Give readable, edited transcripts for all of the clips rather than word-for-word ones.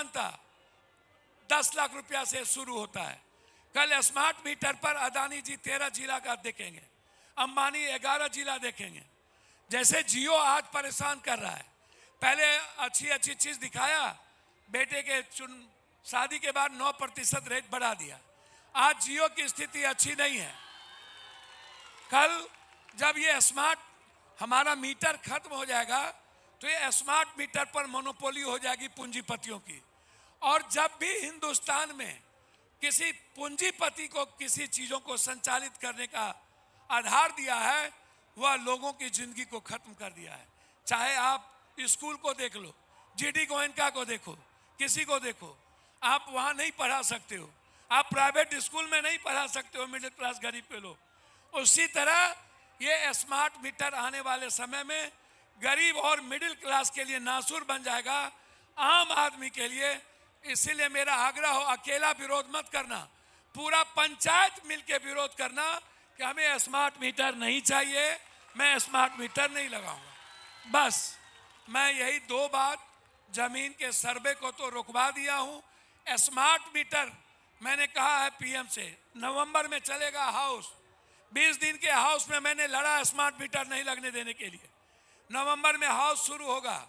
था 10 लाख रुपया से शुरू होता है। कल स्मार्ट मीटर पर अदानी जी 13 जिला का देखेंगे, अंबानी 11 जिला देखेंगे। जैसे जियो आज परेशान कर रहा है, पहले अच्छी अच्छी चीज दिखाया, बेटे के शादी के बाद 9% रेट बढ़ा दिया। आज जियो की स्थिति अच्छी नहीं है। कल जब ये स्मार्ट हमारा मीटर खत्म हो जाएगा तो ये स्मार्ट मीटर पर मोनोपोली हो जाएगी पूंजीपतियों की। और जब भी हिंदुस्तान में किसी पूंजीपति को किसी चीजों को संचालित करने का आधार दिया है, वह लोगों की जिंदगी को खत्म कर दिया है। चाहे आप स्कूल को देख लो, जीडी गोयनका को देखो, किसी को देखो, आप वहां नहीं पढ़ा सकते हो, आप प्राइवेट स्कूल में नहीं पढ़ा सकते हो मिडिल क्लास गरीब के लोग। उसी तरह ये स्मार्ट मीटर आने वाले समय में गरीब और मिडिल क्लास के लिए नासूर बन जाएगा, आम आदमी के लिए। इसीलिए मेरा आग्रह हो, अकेला विरोध मत करना, पूरा पंचायत मिलकर विरोध करना कि हमें स्मार्ट मीटर नहीं चाहिए, मैं स्मार्ट मीटर नहीं लगाऊंगा। बस मैं यही 2 बात, जमीन के सर्वे को तो रुकवा दिया हूं। स्मार्ट मीटर मैंने कहा है पीएम से, नवंबर में चलेगा हाउस। 20 दिन के हाउस में मैंने लड़ा स्मार्ट मीटर नहीं लगने देने के लिए। नवंबर में हाउस शुरू होगा।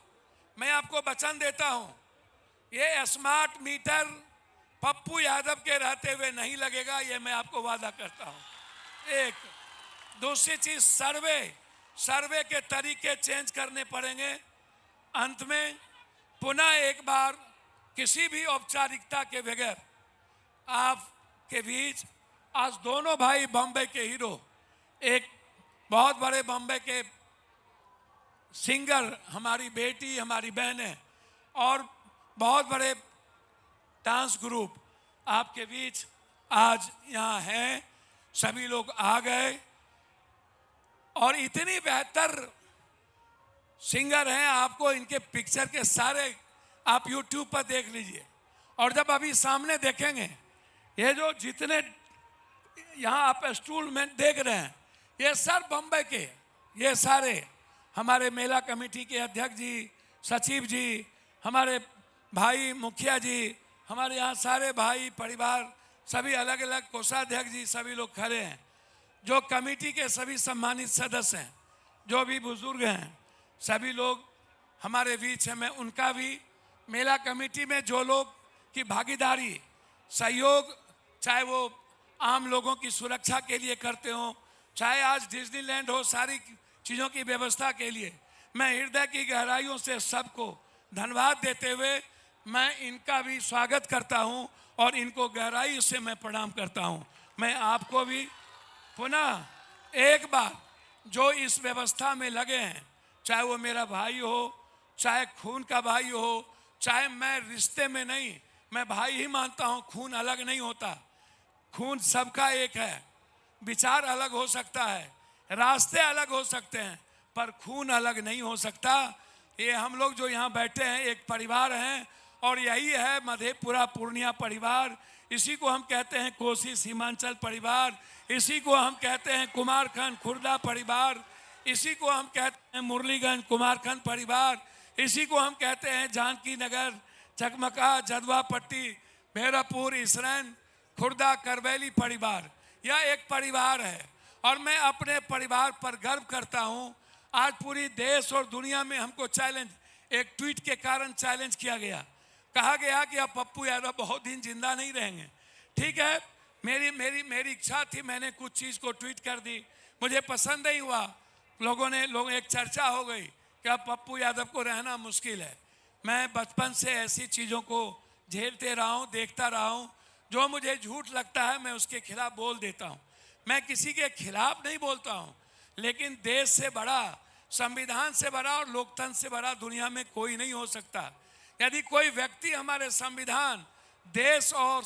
मैं आपको वचन देता हूं, ये स्मार्ट मीटर पप्पू यादव के रहते हुए नहीं लगेगा, ये मैं आपको वादा करता हूं। एक दूसरी चीज, सर्वे के तरीके चेंज करने पड़ेंगे। अंत में पुनः एक बार किसी भी औपचारिकता के बगैर आपके बीच आज दोनों भाई बॉम्बे के हीरो, एक बहुत बड़े बॉम्बे के सिंगर, हमारी बेटी, हमारी बहनें, और बहुत बड़े डांस ग्रुप आपके बीच आज यहाँ हैं। सभी लोग आ गए और इतनी बेहतर सिंगर हैं, आपको इनके पिक्चर के सारे आप YouTube पर देख लीजिए। और जब अभी सामने देखेंगे, ये जो जितने यहाँ आप स्टूल में देख रहे हैं, ये सब बम्बई के, ये सारे हमारे मेला कमेटी के अध्यक्ष जी, सचिव जी, हमारे भाई मुखिया जी, हमारे यहाँ सारे भाई परिवार, सभी अलग अलग कोषाध्यक्ष जी, सभी लोग खड़े हैं। जो कमेटी के सभी सम्मानित सदस्य हैं, जो भी बुजुर्ग हैं, सभी लोग हमारे बीच हैं। मैं उनका भी, मेला कमेटी में जो लोग की भागीदारी, सहयोग, चाहे वो आम लोगों की सुरक्षा के लिए करते हो, चाहे आज डिज्नीलैंड हो, सारी चीज़ों की व्यवस्था के लिए, मैं हृदय की गहराइयों से सबको धन्यवाद देते हुए मैं इनका भी स्वागत करता हूं और इनको गहराई से मैं प्रणाम करता हूं। मैं आपको भी पुनः एक बार जो इस व्यवस्था में लगे हैं, चाहे वो मेरा भाई हो, चाहे खून का भाई हो, चाहे मैं रिश्ते में नहीं, मैं भाई ही मानता हूं, खून अलग नहीं होता, खून सबका एक है। विचार अलग हो सकता है, रास्ते अलग हो सकते हैं, पर खून अलग नहीं हो सकता। ये हम लोग जो यहाँ बैठे हैं एक परिवार हैं, और यही है मधेपुरा पूर्णिया परिवार। इसी को हम कहते हैं कोसी सीमांचल परिवार, इसी को हम कहते हैं कुमारखंड खुर्दा परिवार, इसी को हम कहते हैं मुरलीगंज कुमारखंड परिवार, इसी को हम कहते हैं जानकी नगर, चकमका, जदवा पट्टी, भैरवपुर, इसरैन, खुर्दा, करबैली परिवार। यह एक परिवार है और मैं अपने परिवार पर गर्व करता हूँ। आज पूरी देश और दुनिया में हमको चैलेंज, एक ट्वीट के कारण चैलेंज किया गया, कहा गया कि अब पप्पू यादव बहुत दिन जिंदा नहीं रहेंगे। ठीक है, मेरी इच्छा थी, मैंने कुछ चीज़ को ट्वीट कर दी, मुझे पसंद नहीं हुआ, लोग एक चर्चा हो गई कि अब पप्पू यादव को रहना मुश्किल है। मैं बचपन से ऐसी चीज़ों को झेलते रहा हूँ, देखता रहा हूँ। जो मुझे झूठ लगता है मैं उसके खिलाफ बोल देता हूँ। मैं किसी के खिलाफ नहीं बोलता हूँ, लेकिन देश से बड़ा, संविधान से बड़ा और लोकतंत्र से बड़ा दुनिया में कोई नहीं हो सकता। यदि कोई व्यक्ति हमारे संविधान, देश और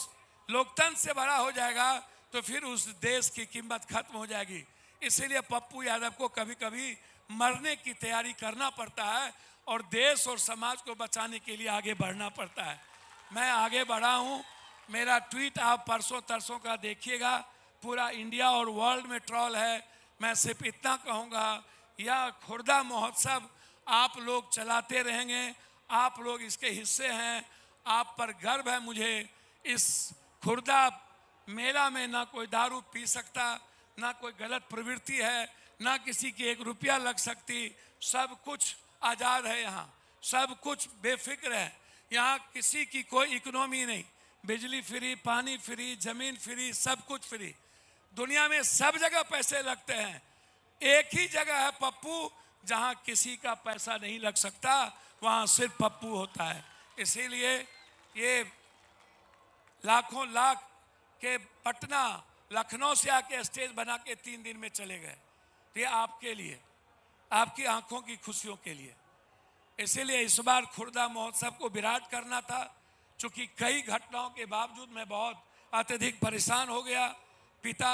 लोकतंत्र से बड़ा हो जाएगा तो फिर उस देश की कीमत खत्म हो जाएगी। इसीलिए पप्पू यादव को कभी कभी मरने की तैयारी करना पड़ता है और देश और समाज को बचाने के लिए आगे बढ़ना पड़ता है। मैं आगे बढ़ा हूँ। मेरा ट्वीट आप परसों तरसों का देखिएगा, पूरा इंडिया और वर्ल्ड में ट्रोल है। मैं सिर्फ इतना कहूँगा, यह खुर्दा महोत्सव आप लोग चलाते रहेंगे, आप लोग इसके हिस्से हैं, आप पर गर्व है मुझे। इस खुर्दा मेला में ना कोई दारू पी सकता, ना कोई गलत प्रवृत्ति है, ना किसी की 1 रुपया लग सकती। सब कुछ आज़ाद है यहाँ, सब कुछ बेफिक्र है। यहाँ किसी की कोई इकोनॉमी नहीं, बिजली फ्री, पानी फ्री, जमीन फ्री, सब कुछ फ्री। दुनिया में सब जगह पैसे लगते हैं, एक ही जगह है पप्पू जहाँ किसी का पैसा नहीं लग सकता, वहाँ सिर्फ पप्पू होता है। इसीलिए ये लाखों लाख के पटना लखनऊ से आके स्टेज बना के 3 दिन में चले गए। ये आपके लिए, आपकी आंखों की खुशियों के लिए। इसीलिए इस बार खुर्दा महोत्सव को विराट करना था। चूंकि कई घटनाओं के बावजूद मैं बहुत अत्यधिक परेशान हो गया। पिता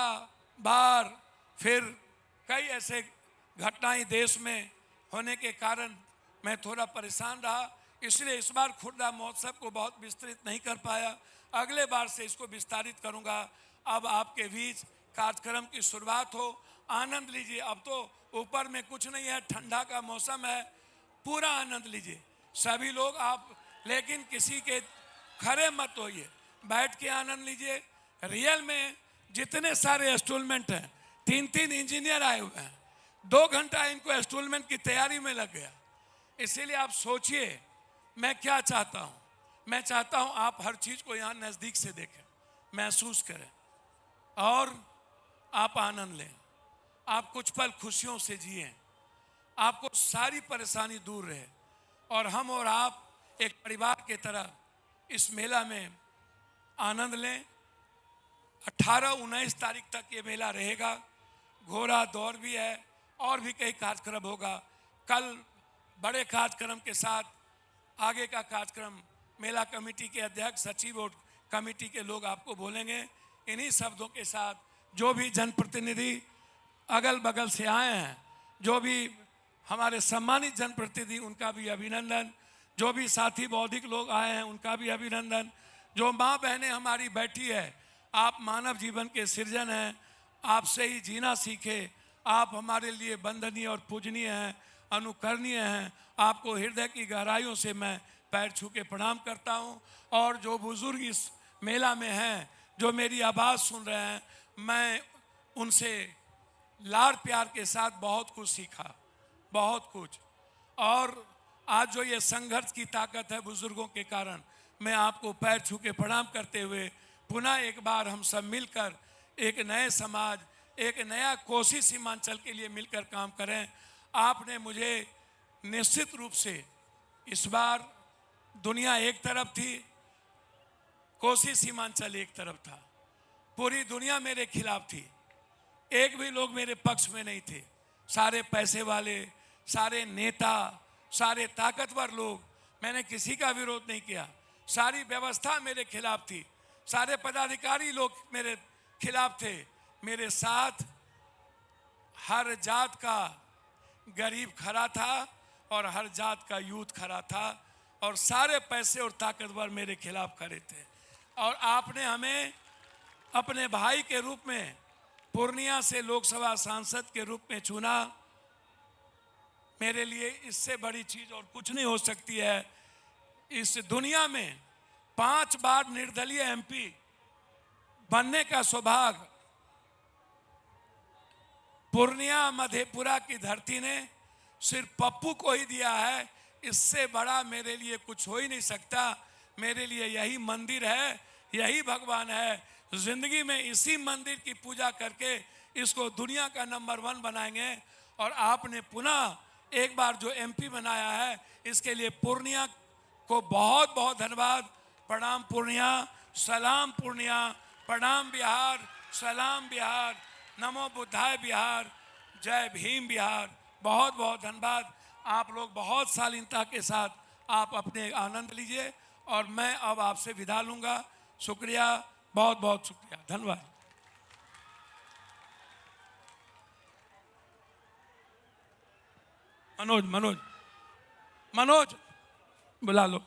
बार, फिर कई ऐसे घटनाएं देश में होने के कारण मैं थोड़ा परेशान रहा। इसलिए इस बार खुर्दा महोत्सव को बहुत विस्तृत नहीं कर पाया। अगले बार से इसको विस्तारित करूंगा। अब आपके बीच कार्यक्रम की शुरुआत हो, आनंद लीजिए। अब तो ऊपर में कुछ नहीं है, ठंडा का मौसम है, पूरा आनंद लीजिए सभी लोग आप। लेकिन किसी के खड़े मत होइए, बैठ के आनंद लीजिए। रियल में जितने सारे इंस्टॉलमेंट हैं, 3-3 इंजीनियर आए हुए हैं, 2 घंटा इनको इंस्टॉलमेंट की तैयारी में लग गया। इसीलिए आप सोचिए मैं क्या चाहता हूँ। मैं चाहता हूँ आप हर चीज़ को यहाँ नज़दीक से देखें, महसूस करें और आप आनंद लें। आप कुछ पल खुशियों से जिए, आपको सारी परेशानी दूर रहे और हम और आप एक परिवार के तरह इस मेला में आनंद लें। 18-19 तारीख तक ये मेला रहेगा। घोड़ा दौड़ भी है और भी कई कार्यक्रम होगा। कल बड़े कार्यक्रम के साथ आगे का कार्यक्रम मेला कमेटी के अध्यक्ष, सचिव और कमेटी के लोग आपको बोलेंगे। इन्हीं शब्दों के साथ जो भी जनप्रतिनिधि अगल बगल से आए हैं, जो भी हमारे सम्मानित जनप्रतिनिधि, उनका भी अभिनंदन। जो भी साथी बौद्धिक लोग आए हैं उनका भी अभिनंदन। जो माँ बहनें हमारी बैठी है, आप मानव जीवन के सृजन हैं, आपसे ही जीना सीखे। आप हमारे लिए वंदनीय और पूजनीय हैं, अनुकरणीय हैं। आपको हृदय की गहराइयों से मैं पैर छू के प्रणाम करता हूँ। और जो बुजुर्ग इस मेला में हैं, जो मेरी आवाज़ सुन रहे हैं, मैं उनसे लाड़ प्यार के साथ बहुत कुछ सीखा, बहुत कुछ। और आज जो ये संघर्ष की ताकत है बुजुर्गों के कारण, मैं आपको पैर छू के प्रणाम करते हुए पुनः एक बार हम सब मिलकर एक नए समाज, एक नया कोसी सीमांचल के लिए मिलकर काम करें। आपने मुझे निश्चित रूप से इस बार दुनिया एक तरफ थी, कोसी सीमांचल एक तरफ था। पूरी दुनिया मेरे खिलाफ थी, एक भी लोग मेरे पक्ष में नहीं थे। सारे पैसे वाले, सारे नेता, सारे ताकतवर लोग, मैंने किसी का विरोध नहीं किया। सारी व्यवस्था मेरे खिलाफ थी, सारे पदाधिकारी लोग मेरे खिलाफ थे। मेरे साथ हर जात का गरीब खड़ा था और हर जात का यूथ खड़ा था और सारे पैसे और ताकतवर मेरे खिलाफ खड़े थे। और आपने हमें अपने भाई के रूप में पूर्णिया से लोकसभा सांसद के रूप में चुना। मेरे लिए इससे बड़ी चीज और कुछ नहीं हो सकती है। इस दुनिया में 5 बार निर्दलीय एमपी बनने का सौभाग्य पूर्णिया मधेपुरा की धरती ने सिर्फ पप्पू को ही दिया है। इससे बड़ा मेरे लिए कुछ हो ही नहीं सकता। मेरे लिए यही मंदिर है, यही भगवान है। जिंदगी में इसी मंदिर की पूजा करके इसको दुनिया का नंबर 1 बनाएंगे। और आपने पुनः एक बार जो एमपी बनाया है, इसके लिए पूर्णिया को बहुत बहुत धन्यवाद। प्रणाम पूर्णिया, सलाम पूर्णिया, प्रणाम बिहार, सलाम बिहार, नमो बुद्धाय बिहार, जय भीम बिहार। बहुत बहुत धन्यवाद। आप लोग बहुत शालीनता के साथ आप अपने आनंद लीजिए और मैं अब आपसे विदा लूँगा। शुक्रिया, बहुत बहुत शुक्रिया, धन्यवाद। मनोज मनोज मनोज बुला लो।